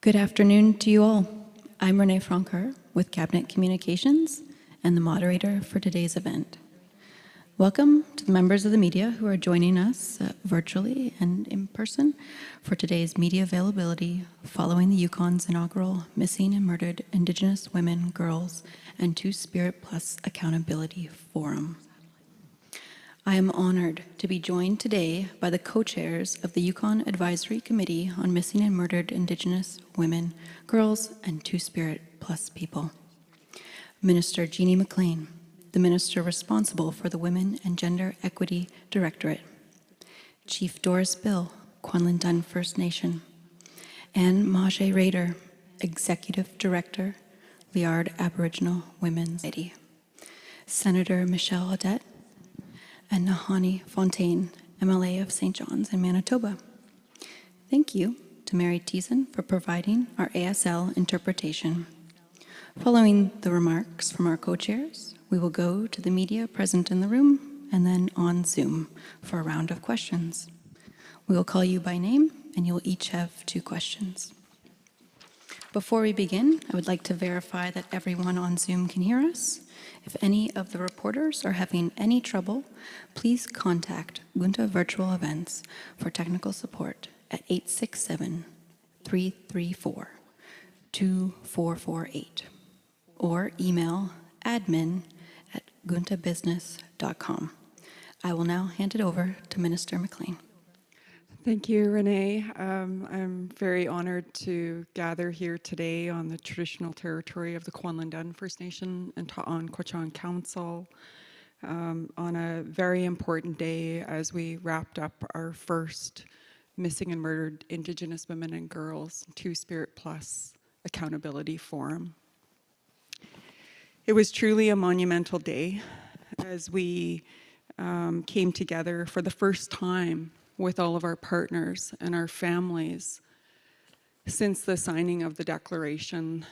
Good afternoon to you all. I'm Renee Francoeur with Cabinet Communications and the moderator for today's event. Welcome to the members of the media who are joining us virtually and in person for today's media availability following the Yukon's inaugural Missing and Murdered Indigenous Women, Girls, and Two-Spirit Plus Accountability Forum. I am honored to be joined today by the co-chairs of the Yukon Advisory Committee on Missing and Murdered Indigenous Women, Girls, and Two-Spirit Plus People. Minister Jeannie McLean, the Minister responsible for the Women and Gender Equity Directorate. Chief Doris Bill, Kwanlin Dun First Nation. Anne Mage Rader, Executive Director, Liard Aboriginal Women's Society. Senator Michelle Audette, and Nahani Fontaine, MLA of St. John's in Manitoba. Thank you to Mary Teason for providing our ASL interpretation. Following the remarks from our co-chairs, we will go to the media present in the room and then on Zoom for a round of questions. We will call you by name and you'll each have 2 questions. Before we begin, I would like to verify that everyone on Zoom can hear us. If any of the reporters are having any trouble, please contact Gunta Virtual Events for technical support at 867-334-2448 or email admin@guntabusiness.com. I will now hand it over to Minister McLean. Thank you, Renee. I'm very honored to gather here today on the traditional territory of the Kwanlin Dun First Nation and Ta'an Quechan Council on a very important day as we wrapped up our first Missing and Murdered Indigenous Women and Girls Two-Spirit Plus Accountability Forum. It was truly a monumental day as we came together for the first time with all of our partners and our families since the signing of the declaration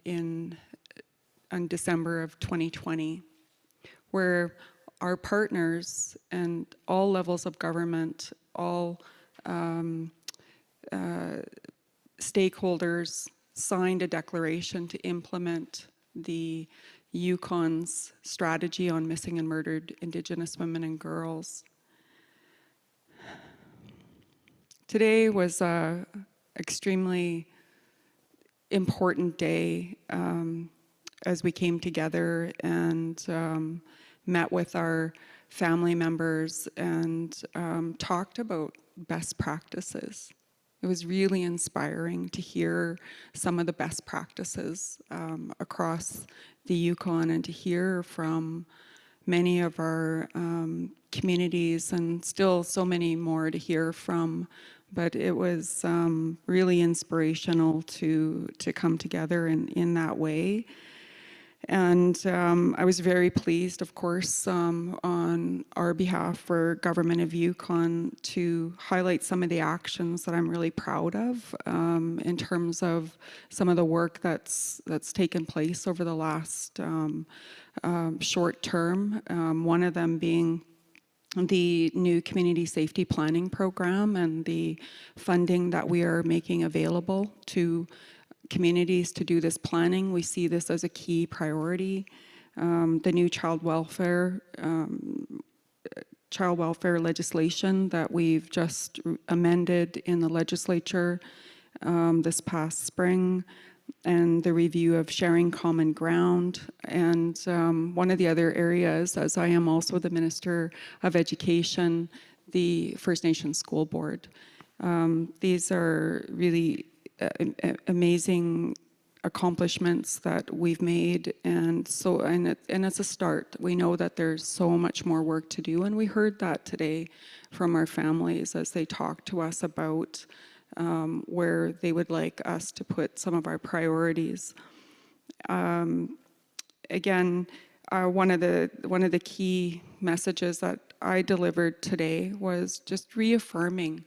in December of 2020, where our partners and all levels of government, all stakeholders signed a declaration to implement the Yukon's strategy on missing and murdered Indigenous women and girls. Today was an extremely important day as we came together and met with our family members and talked about best practices. It was really inspiring to hear some of the best practices across the Yukon and to hear from many of our communities and still so many more to hear from. But it was really inspirational to come together in that way. And I was very pleased, of course, on our behalf for Government of Yukon to highlight some of the actions that I'm really proud of in terms of some of the work that's taken place over the last short term. One of them being the new community safety planning program and the funding that we are making available to communities to do this planning. We see this as a key priority. The new child welfare legislation that we've just amended in the legislature this past spring, and the review of sharing common ground. And one of the other areas, as I am also the Minister of Education, the First Nations School Board. These are really amazing accomplishments that we've made, and it's a start. We know that there's so much more work to do, and we heard that today from our families as they talked to us about where they would like us to put some of our priorities. Again, one of the key messages that I delivered today was just reaffirming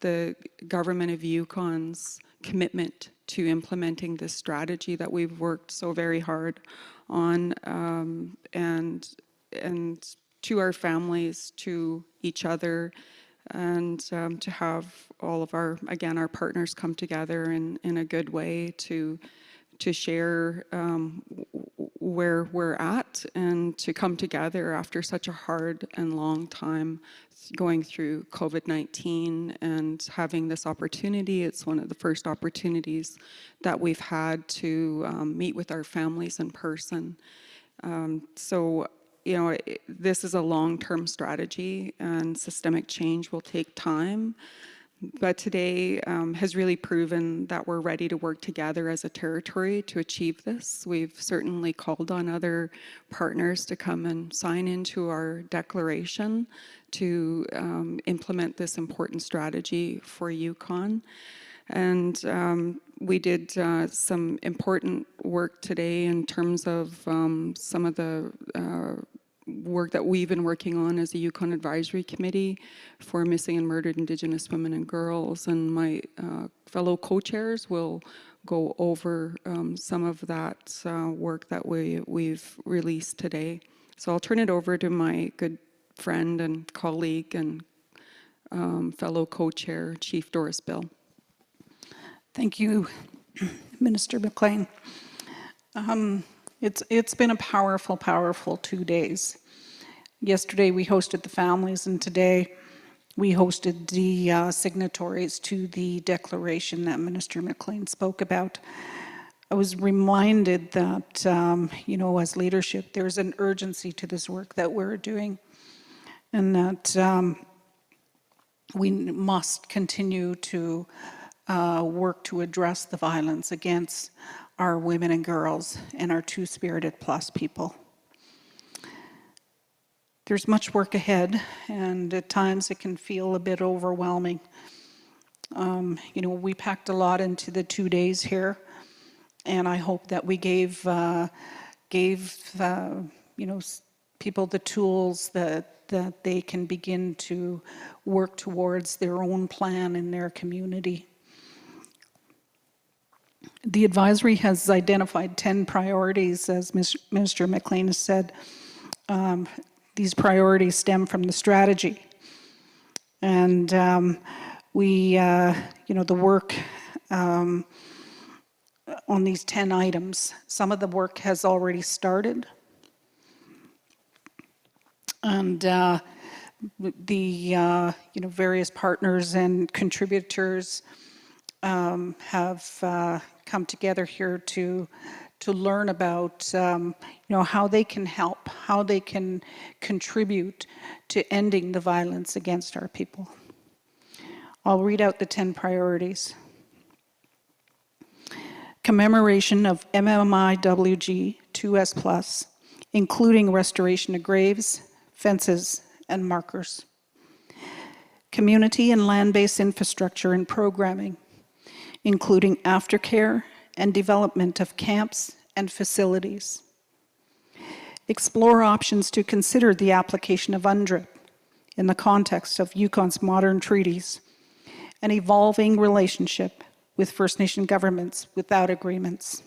the Government of Yukon's commitment to implementing this strategy that we've worked so very hard on, and to our families, to each other, and to have all of our, again, our partners come together in a good way to share where we're at, and to come together after such a hard and long time going through COVID-19 and having this opportunity. It's one of the first opportunities that we've had to meet with our families in person. So, you know, this is a long-term strategy, and systemic change will take time. But today has really proven that we're ready to work together as a territory to achieve this. We've certainly called on other partners to come and sign into our declaration to implement this important strategy for Yukon. And we did some important work today in terms of some of the work that we've been working on as a Yukon Advisory Committee for missing and murdered Indigenous women and girls. And my fellow co-chairs will go over some of that work that we've released today. So I'll turn it over to my good friend and colleague and fellow co-chair, Chief Doris Bill. Thank you, Minister McLean. It's been a powerful, powerful 2 days. Yesterday we hosted the families, and today we hosted the signatories to the declaration that Minister McLean spoke about. I was reminded that, you know, as leadership, there's an urgency to this work that we're doing, and that we must continue to work to address the violence against our women and girls and our Two-Spirited Plus people. There's much work ahead, and at times it can feel a bit overwhelming. You know, we packed a lot into the 2 days here, and I hope that we gave you know, people the tools that they can begin to work towards their own plan in their community. The advisory has identified 10 priorities, as Minister McLean has said. These priorities stem from the strategy. And you know, the work on these 10 items, some of the work has already started. And you know, various partners and contributors have come together here to learn about you know, how they can help, how they can contribute to ending the violence against our people. I'll read out the 10 priorities. Commemoration of MMIWG2S+, including restoration of graves, fences, and markers. Community and land-based infrastructure and programming, including aftercare and development of camps and facilities. Explore options to consider the application of UNDRIP in the context of Yukon's modern treaties, an evolving relationship with First Nation governments without agreements.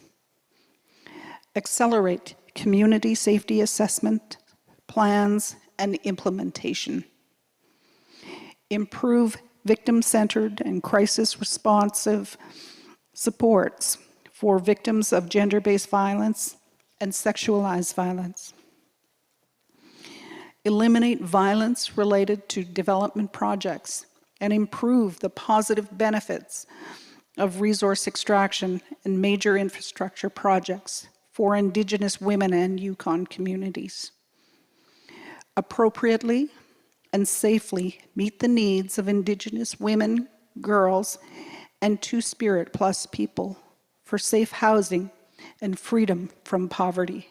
Accelerate community safety assessment, plans, and implementation. Improve victim-centered and crisis-responsive supports for victims of gender-based violence and sexualized violence. Eliminate violence related to development projects and improve the positive benefits of resource extraction and major infrastructure projects for Indigenous women and Yukon communities. Appropriately and safely meet the needs of Indigenous women, girls, and Two-Spirit Plus people for safe housing and freedom from poverty.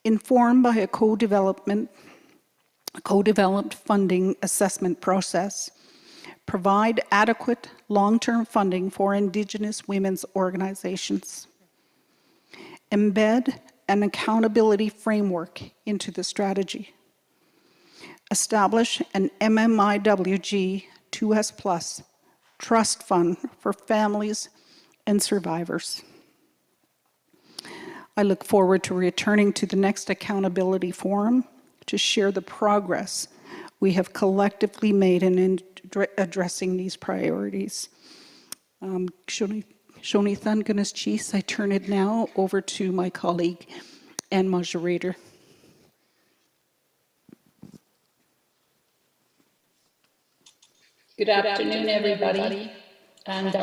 Informed by a co-developed funding assessment process, provide adequate long-term funding for Indigenous women's organizations. Embed an accountability framework into the strategy. Establish an MMIWG2S+ trust fund for families and survivors. I look forward to returning to the next accountability forum to share the progress we have collectively made in addressing these priorities. Shoni Thunganas Cheese, I turn it now over to my colleague and moderator. Good afternoon, everybody. And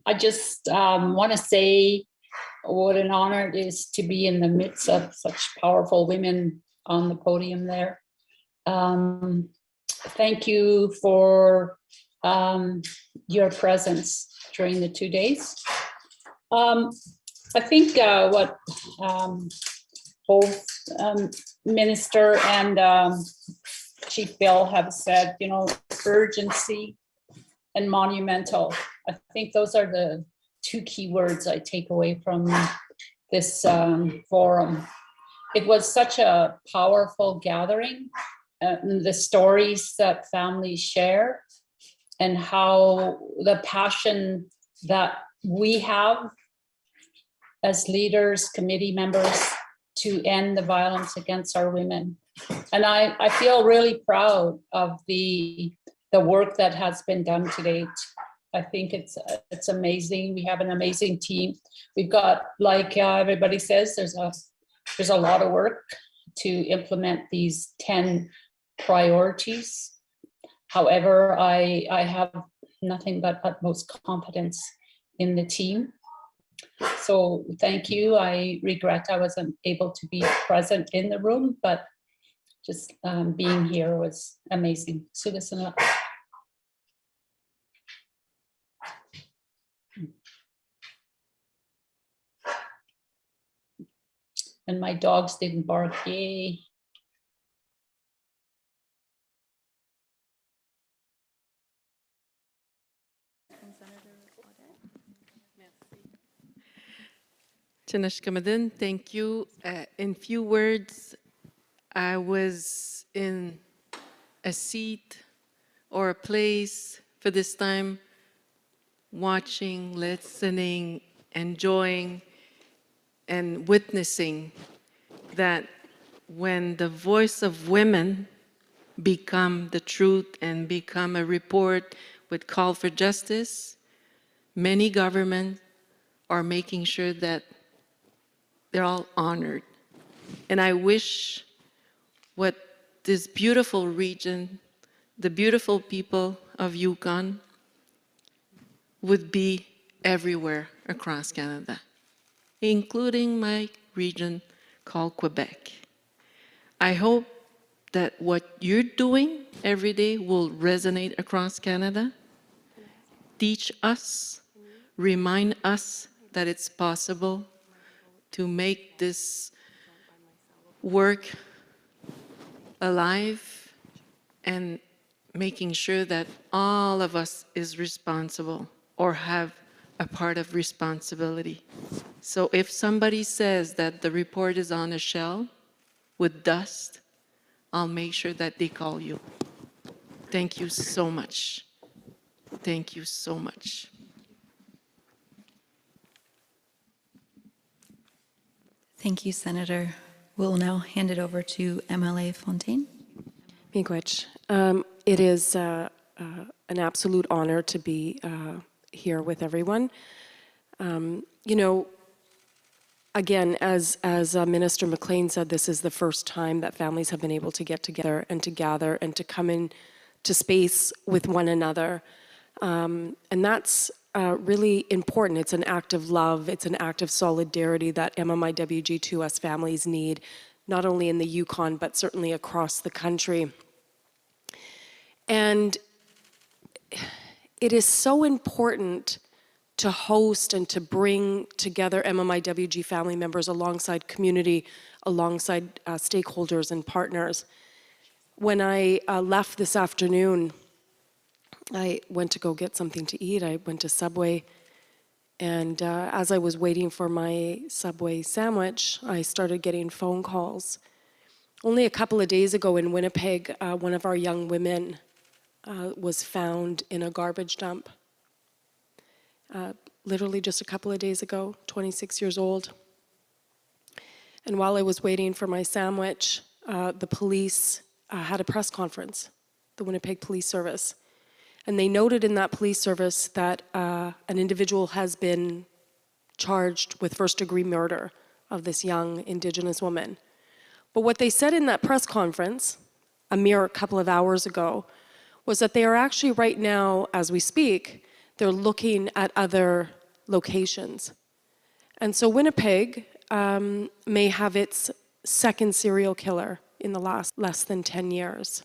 I just want to say what an honor it is to be in the midst of such powerful women on the podium there. Thank you for your presence during the 2 days. I think what both Minister and Chief Bill have said, you know, urgency and monumental. I think those are the two key words I take away from this forum. It was such a powerful gathering. The stories that families share and how the passion that we have as leaders, committee members, to end the violence against our women. And I feel really proud of the work that has been done to date. I think it's amazing. We have an amazing team. We've got, like everybody says, there's a lot of work to implement these 10 priorities. However, I have nothing but utmost confidence in the team. So thank you. I regret I wasn't able to be present in the room, but just being here was amazing. Sugasana. And my dogs didn't bark, yay. Chanashkamadin, thank you. In few words, I was in a seat or a place for this time, watching, listening, enjoying, and witnessing that when the voice of women become the truth and become a report with call for justice, many governments are making sure that they're all honored. And I wish what this beautiful region, the beautiful people of Yukon, would be everywhere across Canada, including my region called Quebec. I hope that what you're doing every day will resonate across Canada, teach us, remind us that it's possible to make this work alive, and making sure that all of us is responsible or have a part of responsibility. So if somebody says that the report is on a shelf with dust, I'll make sure that they call you. Thank you so much. Thank you so much. Thank you, Senator. We'll now hand it over to MLA Fontaine. Miigwech. It is an absolute honor to be here with everyone. You know, again, as Minister McLean said, this is the first time that families have been able to get together and to gather and to come into space with one another. And that's really important. It's an act of love. It's an act of solidarity that MMIWG2S families need, not only in the Yukon, but certainly across the country. And it is so important to host and to bring together MMIWG family members alongside community, alongside stakeholders and partners. When I left this afternoon, I went to go get something to eat. I went to Subway, and as I was waiting for my Subway sandwich, I started getting phone calls. Only a couple of days ago in Winnipeg, one of our young women was found in a garbage dump. Literally just a couple of days ago, 26 years old. And while I was waiting for my sandwich, the police had a press conference the Winnipeg Police Service. And they noted in that police service that an individual has been charged with first-degree murder of this young Indigenous woman. But what they said in that press conference, a mere couple of hours ago, was that they are actually right now, as we speak, they're looking at other locations. And so Winnipeg may have its second serial killer in the last less than 10 years.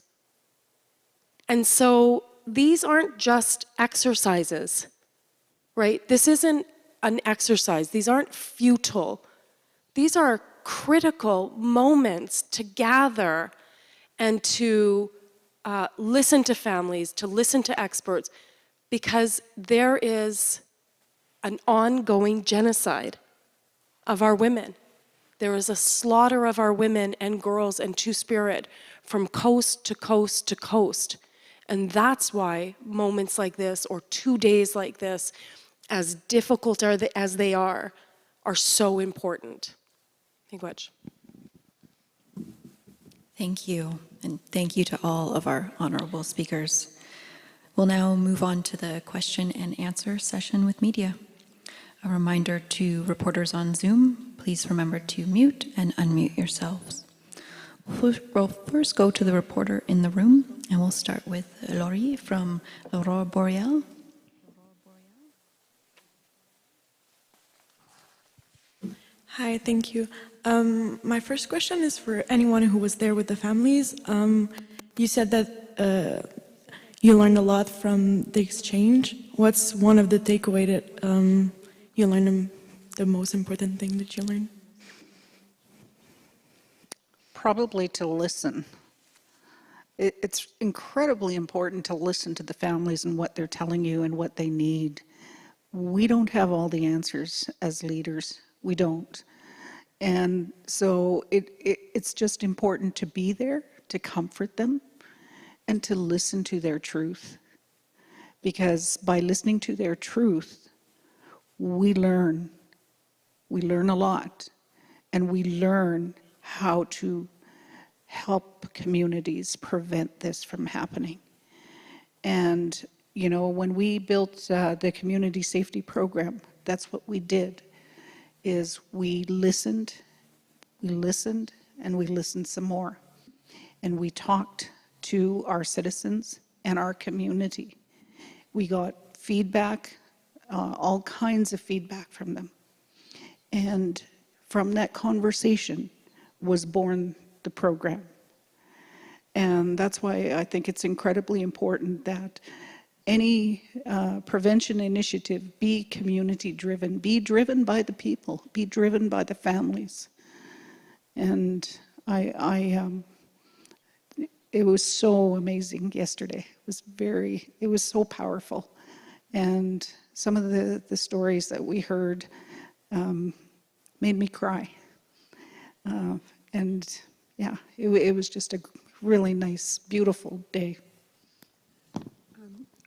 And so these aren't just exercises, right? This isn't an exercise. These aren't futile. These are critical moments to gather and to listen to families, to listen to experts, because there is an ongoing genocide of our women. There is a slaughter of our women and girls and Two-Spirit from coast to coast to coast. And that's why moments like this, or 2 days like this, as difficult as they are so important. Miigwech. Thank you, and thank you to all of our honorable speakers. We'll now move on to the question and answer session with media. A reminder to reporters on Zoom, please remember to mute and unmute yourselves. We'll first go to the reporter in the room, and we'll start with Laurie from Aurora Boreal. Hi, thank you. My first question is for anyone who was there with the families. You said that you learned a lot from the exchange. What's one of the takeaways that you learned, the most important thing that you learned? Probably to listen. It's incredibly important to listen to the families and what they're telling you and what they need. We don't have all the answers as leaders. We don't. And so it's just important to be there, to comfort them, and to listen to their truth. Because by listening to their truth, we learn a lot, and we learn how to help communities prevent this from happening. And, you know, when we built the community safety program, that's what we did, is we listened, and we listened some more. And we talked to our citizens and our community. We got feedback, all kinds of feedback from them. And from that conversation was born the program. And that's why I think it's incredibly important that any prevention initiative be community driven, be driven by the people, be driven by the families. And it was so amazing yesterday. It was so powerful. And some of the stories that we heard made me cry. And yeah, it was just a really nice, beautiful day.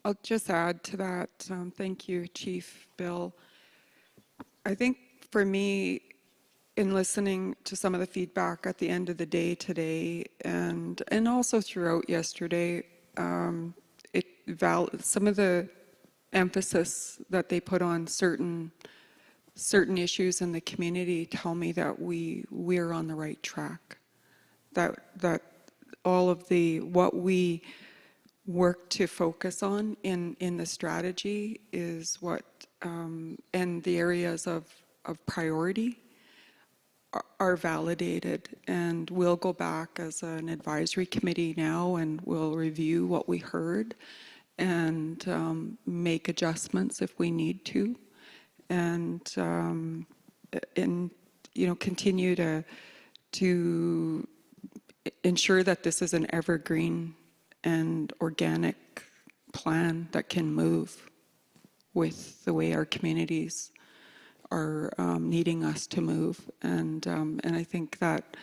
I'll just add to that. Thank you, Chief Bill. I think for me, in listening to some of the feedback at the end of the day today, and also throughout yesterday, some of the emphasis that they put on certain issues in the community tell me that we're on the right track. That all of what we work to focus on in the strategy is what, and the areas of priority are validated. And we'll go back as an advisory committee now and we'll review what we heard and make adjustments if we need to. And you know, continue to ensure that this is an evergreen and organic plan that can move with the way our communities are needing us to move. And I think that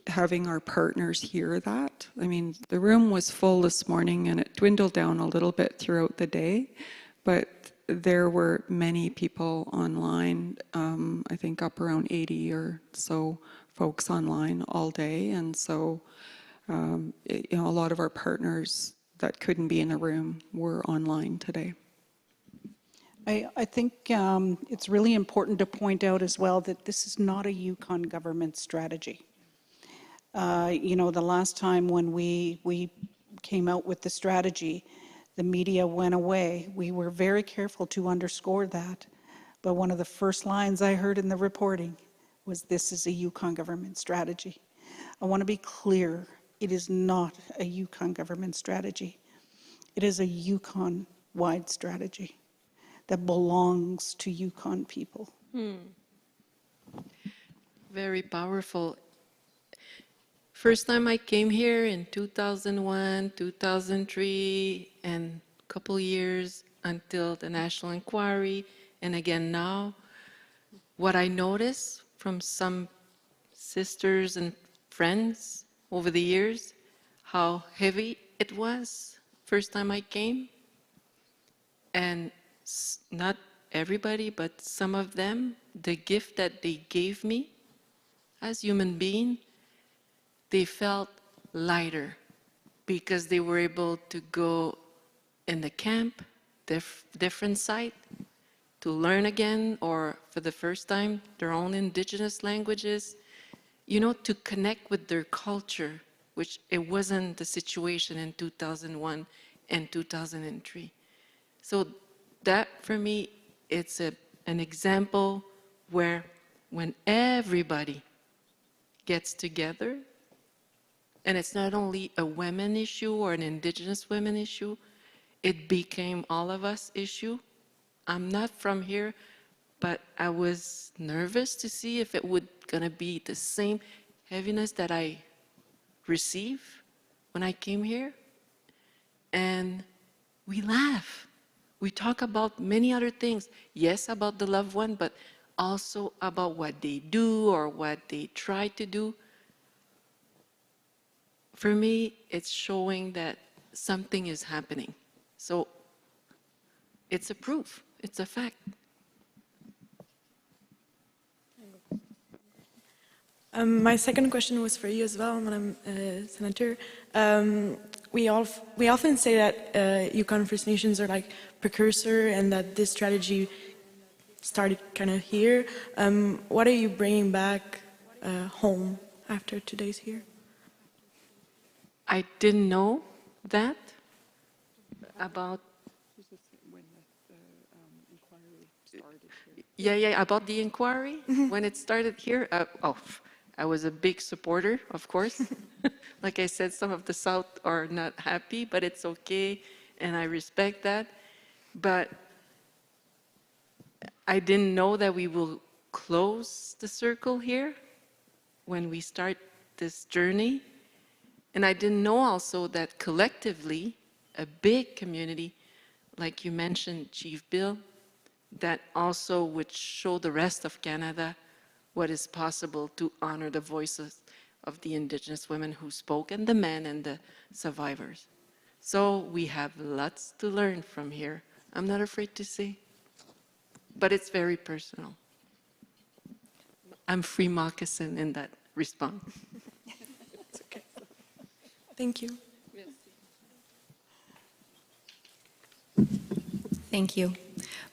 having our partners hear that, I mean, the room was full this morning and it dwindled down a little bit throughout the day, but there were many people online, I think up around 80 or so folks online all day. And so you know, a lot of our partners that couldn't be in the room were online today. I think it's really important to point out as well that this is not a Yukon government strategy. You know, the last time when we came out with the strategy, the media went away. We were very careful to underscore that. But one of the first lines I heard in the reporting was, "This is a Yukon government strategy." I want to be clear, it is not a Yukon government strategy. It is a Yukon-wide strategy that belongs to Yukon people. Very powerful. First time I came here in 2001, 2003, and a couple years until the national inquiry, and again now, what I noticed from some sisters and friends over the years, how heavy it was first time I came. And not everybody, but some of them, the gift that they gave me as human being, they felt lighter because they were able to go in the camp, different site, to learn again, or for the first time, their own indigenous languages, you know, to connect with their culture, which it wasn't the situation in 2001 and 2003. So that, for me, it's an example where when everybody gets together, and it's not only a women issue or an Indigenous women issue, it became all of us issue. I'm not from here, but I was nervous to see if it would gonna be the same heaviness that I received when I came here. And we laugh. We talk about many other things. Yes, about the loved one, but also about what they do or what they try to do. For me, it's showing that something is happening. So it's a proof, it's a fact. My second question was for you as well, Madam Senator. We often say that Yukon First Nations are like precursor and that this strategy started kind of here. What are you bringing back home after today's here? I didn't know that about. Yeah, about the inquiry when it started here. I was a big supporter, of course. Like I said, some of the South are not happy, but it's okay, and I respect that. But I didn't know that we will close the circle here when we start this journey. And I didn't know also that collectively, a big community, like you mentioned, Chief Bill, that also would show the rest of Canada what is possible to honor the voices of the Indigenous women who spoke, and the men and the survivors. So we have lots to learn from here. I'm not afraid to say, but it's very personal. I'm free moccasin in that response. It's okay. Thank you. Thank you.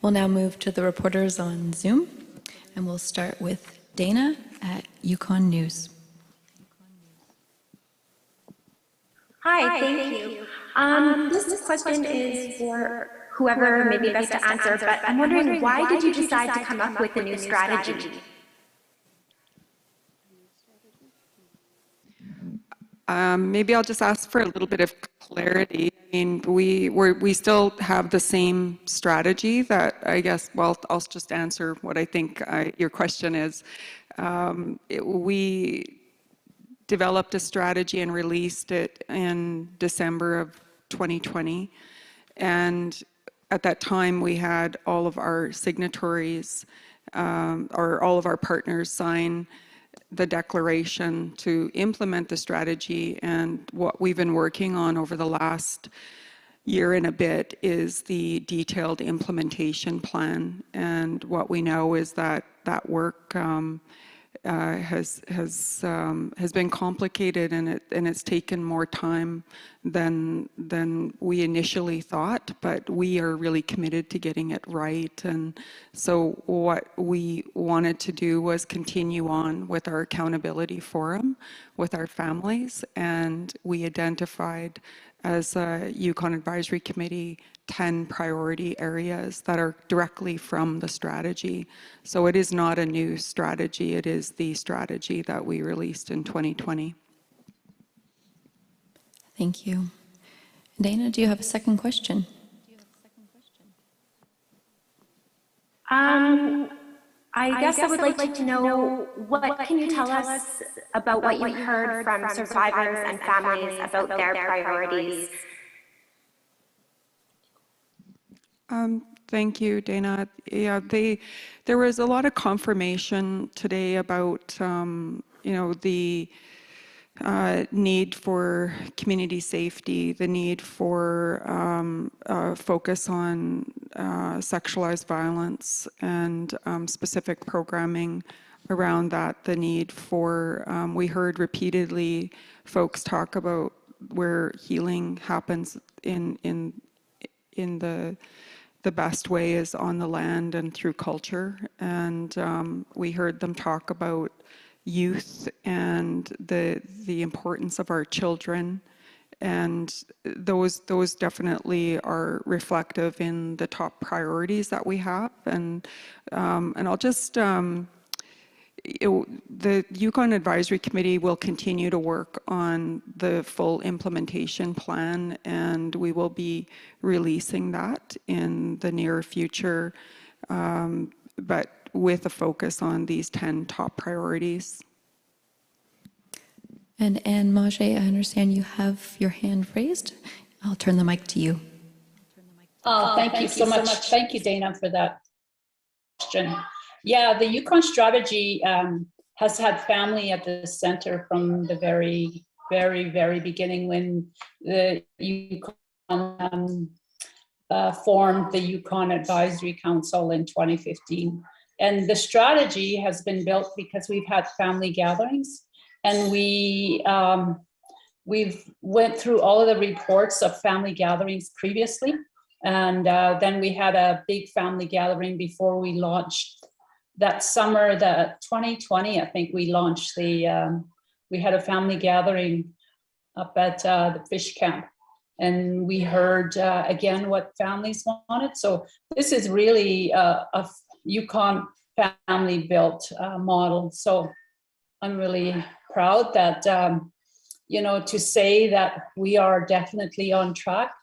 We'll now move to the reporters on Zoom, and we'll start with Dana at Yukon News. Hi, thank you. This question is for whoever may be best to answer, but I'm wondering, why did you decide to come up with a new strategy? Maybe I'll just ask for a little bit of clarity. I mean, we still have the same strategy that I guess, well, I'll just answer what I think your question is. We developed a strategy and released it in December of 2020. And at that time, we had all of our signatories or all of our partners sign the declaration to implement the strategy. And what we've been working on over the last year and a bit is the detailed implementation plan. And what we know is that that work has been complicated, and it's taken more time than we initially thought. But we are really committed to getting it right. And so what we wanted to do was continue on with our accountability forum with our families, and we identified as a Yukon Advisory Committee 10 priority areas that are directly from the strategy. So it is not a new strategy, it is the strategy that we released in 2020. Thank you. Dana, do you have a second question? I guess I would like to know, what can you tell us about what you heard from survivors and families about their priorities? Thank you, Dana. Yeah, there was a lot of confirmation today about the need for community safety, the need for focus on sexualized violence and specific programming around that, the need for, we heard repeatedly folks talk about where healing happens in the best way is on the land and through culture. And we heard them talk about youth and the importance of our children, and those definitely are reflective in the top priorities that we have. And I'll just the Yukon Advisory Committee will continue to work on the full implementation plan, and we will be releasing that in the near future, but with a focus on these 10 top priorities. And Anne Mage, I understand you have your hand raised. I'll turn the mic to you. Thank you so much. Thank you, Dana, for that question. Yeah, the Yukon strategy has had family at the center from the very, very, very beginning when the Yukon formed the Yukon Advisory Council in 2015. And the strategy has been built because we've had family gatherings, and we've went through all of the reports of family gatherings previously. And then we had a big family gathering before we launched that summer, the 2020, I think we launched we had a family gathering up at the fish camp. And we heard, again, what families wanted. So this is really a Yukon family-built model. So I'm really proud that, to say that we are definitely on track.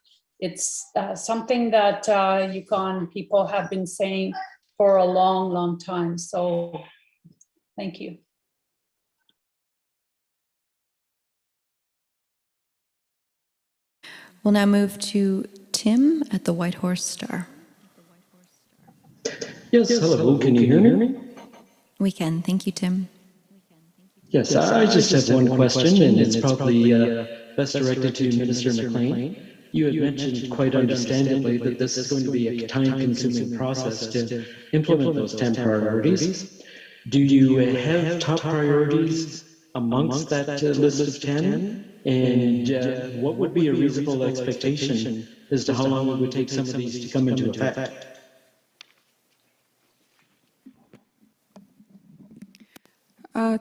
It's something that Yukon people have been saying for a long, long time. So thank you. We'll now move to Tim at the White Horse Star. Yes, hello, can you hear me? We can, thank you, Tim. Yes, I just have one question, and it's probably best directed to Minister McLean. You had mentioned quite understandably that this is going to be a time-consuming process to implement those 10 priorities. Do you have top priorities amongst that list of 10? And what would be a reasonable expectation as to how long it would take some of these to come into effect?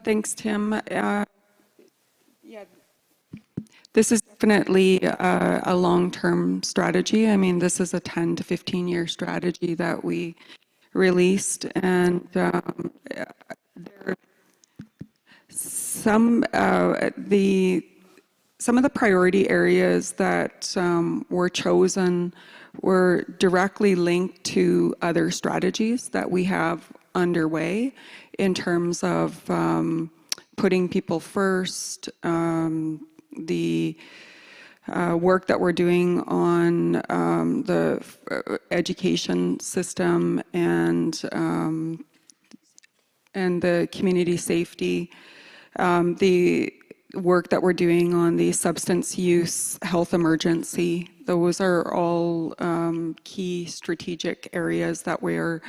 Thanks, Tim. This is definitely a long-term strategy. I mean, this is a 10 to 15-year strategy that we released, and some of the priority areas that were chosen were directly linked to other strategies that we have underway in terms of putting people first, the work that we're doing on the education system and the community safety, the work that we're doing on the substance use health emergency. Those are all key strategic areas that we're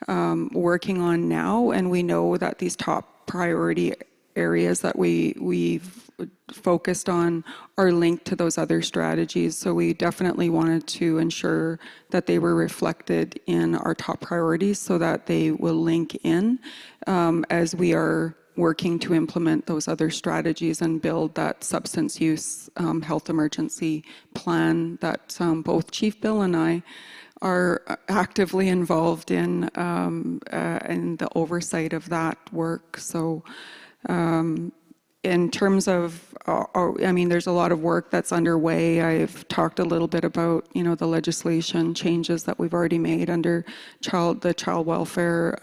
working on now, and we know that these top priority areas that we've focused on are linked to those other strategies. So we definitely wanted to ensure that they were reflected in our top priorities so that they will link in as we are working to implement those other strategies and build that substance use health emergency plan that both Chief Bill and I are actively involved in the oversight of that work. So in terms of, I mean, there's a lot of work that's underway. I've talked a little bit about, the legislation changes that we've already made under the child welfare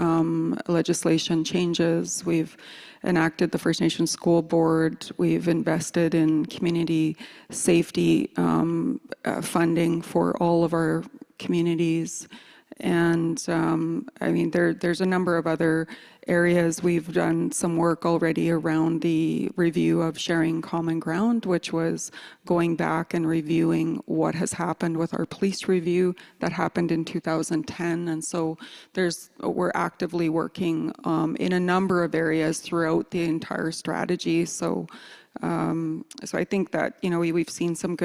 legislation changes. We've enacted the First Nations School Board. We've invested in community safety funding for all of our communities. And I mean, there's a number of other areas. We've done some work already around the review of sharing common ground, which was going back and reviewing what has happened with our police review that happened in 2010. And so we're actively working in a number of areas throughout the entire strategy. So I think that, we've seen some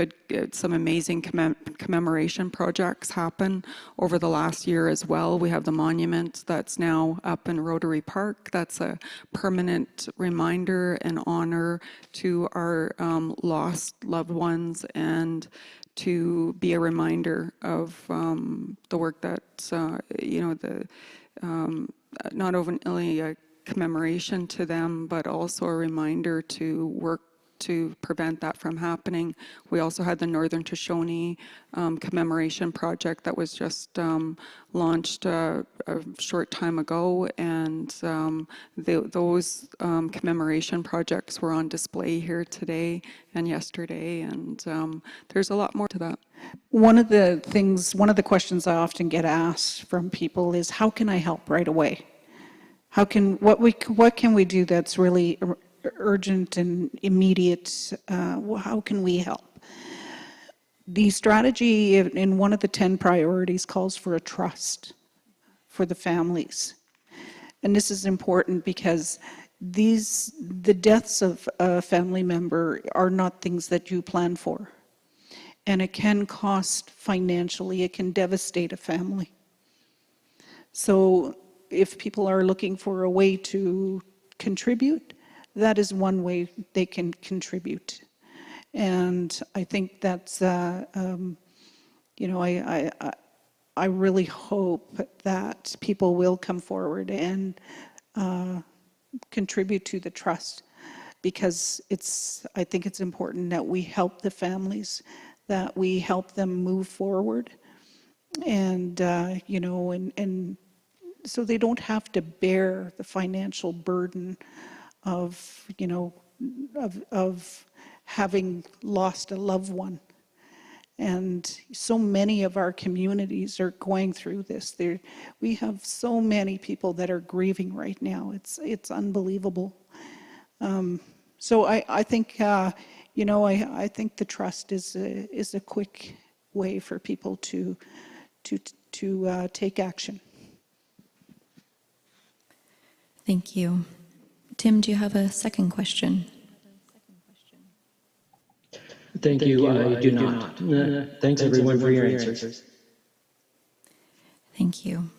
amazing commemoration projects happen over the last year as well. We have the monument that's now up in Rotary Park. That's a permanent reminder and honor to our lost loved ones, and to be a reminder of the work that, not only a commemoration to them, but also a reminder to work to prevent that from happening. We also had the Northern Shoshone commemoration project that was just launched a short time ago, and those commemoration projects were on display here today and yesterday, and there's a lot more to that. One of the questions I often get asked from people is, how can I help right away? What can we do that's really urgent and immediate? How can we help? The strategy in one of the 10 priorities calls for a trust for the families. And this is important because the deaths of a family member are not things that you plan for. And it can cost financially, it can devastate a family. So if people are looking for a way to contribute, that is one way they can contribute. And I think that's, I really hope that people will come forward and contribute to the trust, because I think it's important that we help the families, that we help them move forward, and and so they don't have to bear the financial burden of having lost a loved one. And so many of our communities are going through this. We have so many people that are grieving right now. It's unbelievable. So I think I think the trust is a quick way for people to take action. Thank you. Tim, do you have a second question? Thank you. I do not. Thanks everyone for your answers. Thank you.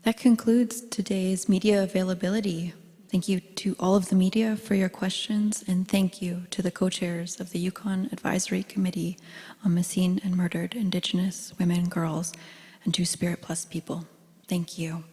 That concludes today's media availability. Thank you to all of the media for your questions, and thank you to the co-chairs of the Yukon Advisory Committee on Missing and Murdered Indigenous Women, Girls, and Two-Spirit Plus people. Thank you.